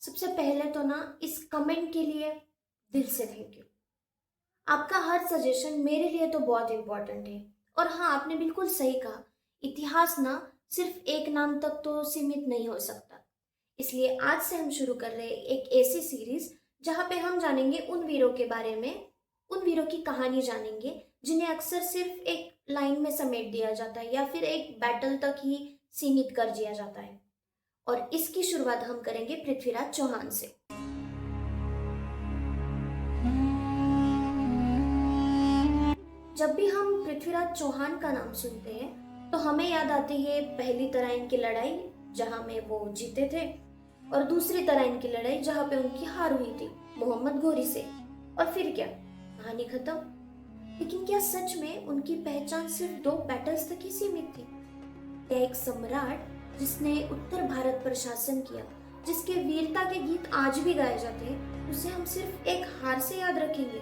सबसे पहले तो ना इस कमेंट के लिए दिल से थैंक यू। आपका हर सजेशन मेरे लिए तो बहुत इम्पोर्टेंट है। और हाँ, आपने बिल्कुल सही कहा, इतिहास ना सिर्फ एक नाम तक तो सीमित नहीं हो सकता। इसलिए आज से हम शुरू कर रहे हैं एक ऐसी सीरीज जहाँ पे हम जानेंगे उन वीरों के बारे में, उन वीरों की कहानी जानेंगे जिन्हें अक्सर सिर्फ एक लाइन में समेट दिया जाता है या फिर एक बैटल तक ही सीमित कर दिया जाता है। और इसकी शुरुआत हम करेंगे पृथ्वीराज चौहान से। जब भी हम पृथ्वीराज चौहान का नाम सुनते हैं तो हमें याद आती है पहली तराइन की लड़ाई, जहां में वो जीते थे, और दूसरी तराइन की लड़ाई जहां पे उनकी हार हुई थी मोहम्मद घोरी से। और फिर क्या, कहानी खत्म। लेकिन क्या सच में उनकी पहचान सिर्फ दो बैटल्स तक ही सीमित थी? क्या एक सम्राट जिसने उत्तर भारत पर शासन किया, जिसके वीरता के गीत आज भी गाए जाते हैं, उसे हम सिर्फ एक हार से याद रखेंगे?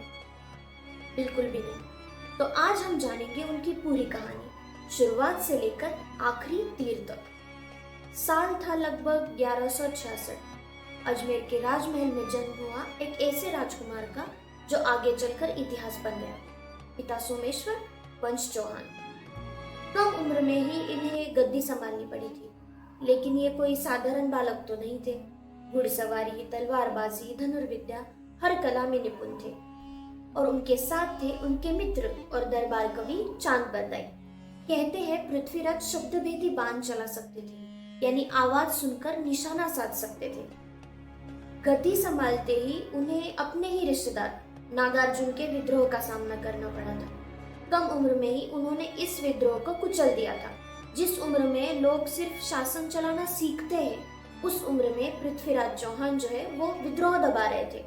बिल्कुल भी नहीं। तो आज हम जानेंगे उनकी पूरी कहानी, शुरुआत से लेकर आखिरी तीर तक। साल था लगभग 1166। अजमेर के राजमहल में जन्म हुआ एक ऐसे राजकुमार का जो आगे चलकर इतिहास बन गया। पिता सोमेश्वर, वंश चौहान। कम उम्र में ही इन्हें गद्दी संभालनी पड़ी थी, लेकिन ये कोई साधारण बालक तो नहीं थे। घुड़सवारी, तलवारबाजी, धनुर्विद्या, हर कला में निपुण थे। और उनके साथ थे उनके मित्र और दरबार कवि चांद बरदाई। कहते हैं पृथ्वीराज शब्दभेदी बाण चला सकते थे, यानी आवाज सुनकर निशाना साध सकते थे। गद्दी संभालते ही उन्हें अपने ही रिश्तेदार नागार्जुन के विद्रोह का सामना करना पड़ा था। कम उम्र में ही उन्होंने इस विद्रोह को कुचल दिया था। जिस उम्र में लोग सिर्फ शासन चलाना सीखते हैं, उस उम्र में पृथ्वीराज चौहान जो है वो विद्रोह दबा रहे थे।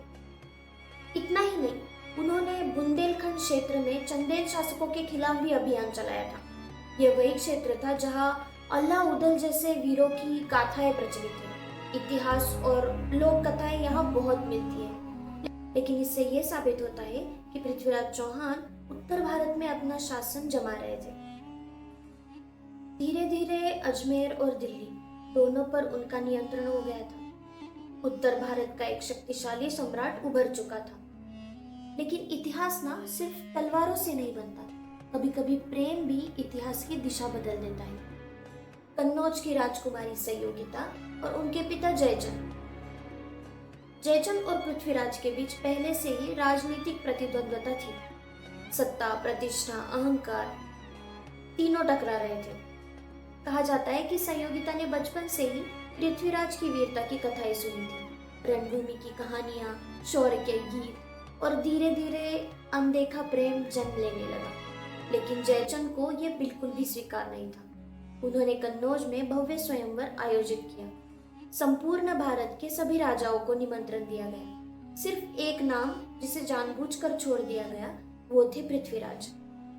इतना ही नहीं, उन्होंने बुंदेलखंड क्षेत्र में चंदेल शासकों के खिलाफ भी अभियान चलाया था। यह वही क्षेत्र था जहां अल्लाउदल जैसे वीरों की गाथाएं प्रचलित हैं। इतिहास और लोक कथाएं यहाँ बहुत मिलती हैं। लेकिन इससे यह साबित होता है कि पृथ्वीराज चौहान उत्तर भारत में अपना शासन जमा रहे थे। धीरे धीरे अजमेर और दिल्ली दोनों पर उनका नियंत्रण हो गया था। उत्तर भारत का एक शक्तिशाली सम्राट उभर चुका था। लेकिन इतिहास ना सिर्फ तलवारों से नहीं बनता, कभी कभी प्रेम भी इतिहास की दिशा बदल देता है। कन्नौज की राजकुमारी संयोगिता और उनके पिता जयचंद। जयचंद और पृथ्वीराज के बीच पहले से ही राजनीतिक प्रतिद्वंद्विता थी। सत्ता, प्रतिष्ठा, अहंकार तीनों टकरा रहे थे। कहा जाता है कि संयोगिता ने बचपन से ही पृथ्वीराज की वीरता की कथाएं सुनी थी, रणभूमि की कहानियां, शौर्य के गीत, और धीरे धीरे अनदेखा प्रेम जन्म लेने लगा। लेकिन जयचंद को यह बिल्कुल भी स्वीकार नहीं था। उन्होंने कन्नौज में भव्य स्वयंवर आयोजित किया। संपूर्ण भारत के सभी राजाओं को निमंत्रण दिया गया। सिर्फ एक नाम जिसे जानबूझकर छोड़ दिया गया, वो थे पृथ्वीराज।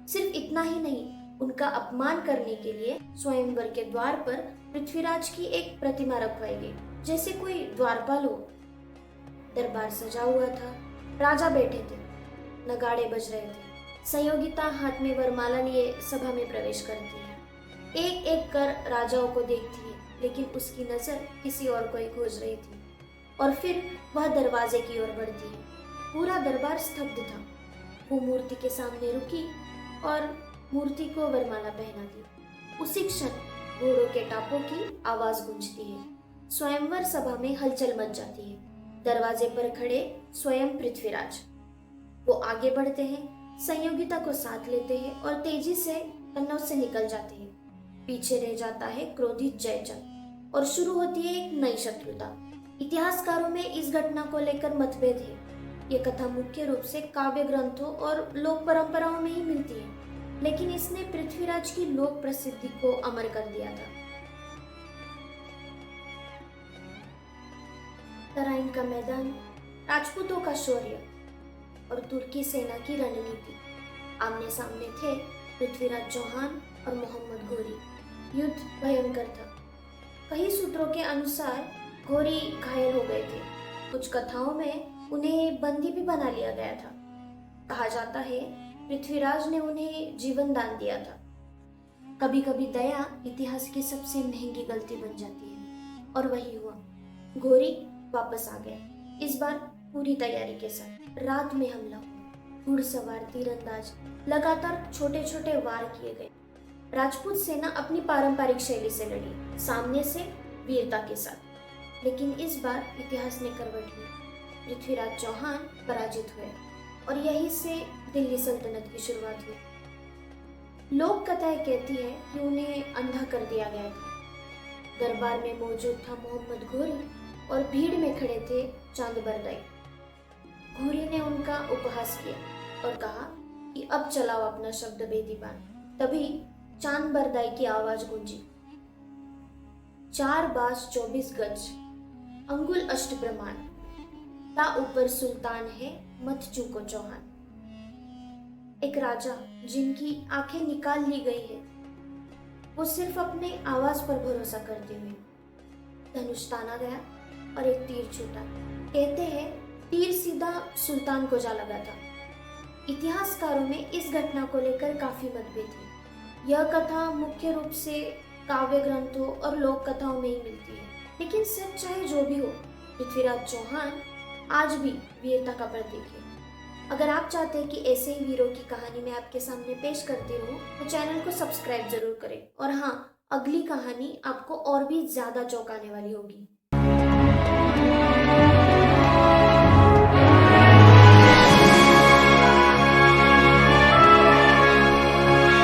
सिर्फ इतना ही नहीं, उनका अपमान करने के लिए स्वयंवर के द्वार पर पृथ्वीराज की एक प्रतिमा रखवाई गई, जैसे कोई द्वारपाल हो। दरबार सजा हुआ था, राजा बैठे थे, नगाड़े बज रहे थे। संयोगिता हाथ में वरमाला लिए सभा में प्रवेश करती है। एक एक कर राजाओं को देखती है, लेकिन उसकी नजर किसी और को ही खोज रही थी। और फिर वह दरवाजे की ओर बढ़ती है। पूरा दरबार स्तब्ध था। वो मूर्ति के सामने रुकी और मूर्ति को वरमाला पहना दी। उसी क्षण घोड़ों के टापों की आवाज गूंजती है। स्वयंवर सभा में हलचल मच जाती है। दरवाजे पर खड़े स्वयं पृथ्वीराज, वो आगे बढ़ते हैं, संयोगिता को साथ लेते हैं और तेजी से कन्नौज से निकल जाते हैं। पीछे रह जाता है क्रोधित जयचंद और शुरू होती है एक नई शत्रुता। इतिहासकारों में इस घटना को लेकर मतभेद है। ये कथा मुख्य रूप से काव्य ग्रंथों और लोक परंपराओं में ही मिलती है, लेकिन इसने पृथ्वीराज की लोक प्रसिद्धि को अमर कर दिया था। तराइन का मैदान, राजपूतों का शौर्य और तुर्की सेना की रणनीति। आमने सामने थे पृथ्वीराज चौहान और मोहम्मद घोरी। युद्ध भयंकर था। कई सूत्रों के अनुसार घोरी घायल हो गए थे। कुछ कथाओं में उन्हें बंदी भी बना लिया गया था। कहा जाता है पृथ्वीराज ने उन्हें जीवन दान दिया था। कभी कभी दया इतिहास की सबसे महंगी गलती बन जाती है, और वही हुआ। घोरी वापस आ गया, इस बार पूरी तैयारी के साथ। रात में हमला हुआ, घुड़सवार, तीरंदाज, लगातार छोटे छोटे वार किए गए। राजपूत सेना अपनी पारंपरिक शैली से लड़ी, सामने से वीरता के साथ। लेकिन इस बार इतिहास ने करवट ली। पृथ्वीराज चौहान पराजित हुए और यहीं से दिल्ली सल्तनत की शुरुआत हुई। लोक कथाएं कहती है कि उन्हें अंधा कर दिया गया था। दरबार में मौजूद था मोहम्मद घोरी और भीड़ में खड़े थे चांद बरदाई। घोरी ने उनका उपहास किया और कहा कि अब चलाओ अपना शब्द बेदीबान। तभी चांद बरदाई की आवाज गूंजी, 4 बाज 24 गज, अंगुल अष्ट प्रमाण, ता ऊपर सुल्तान है, मत चूको चौहान। एक राजा जिनकी आंखें निकाल ली गई है, वो सिर्फ अपने आवाज पर भरोसा करते हुए। धनुष ताना गया और एक तीर छूटा। कहते हैं तीर सीधा सुल्तान को जा लगा था। इतिहासकारों में इस घटना को लेकर काफी मतभेद है। यह कथा मुख्य रूप से काव्य ग्रंथों और लोक कथाओं में ही मिलती है, लेकिन सच चाहे जो भी हो, पृथ्वीराज चौहान आज भी वीरता का प्रतीक है। अगर आप चाहते हैं कि ऐसे ही वीरों की कहानी मैं आपके सामने पेश करती रहूं, तो चैनल को सब्सक्राइब जरूर करें। और हाँ, अगली कहानी आपको और भी ज्यादा चौंकाने वाली होगी।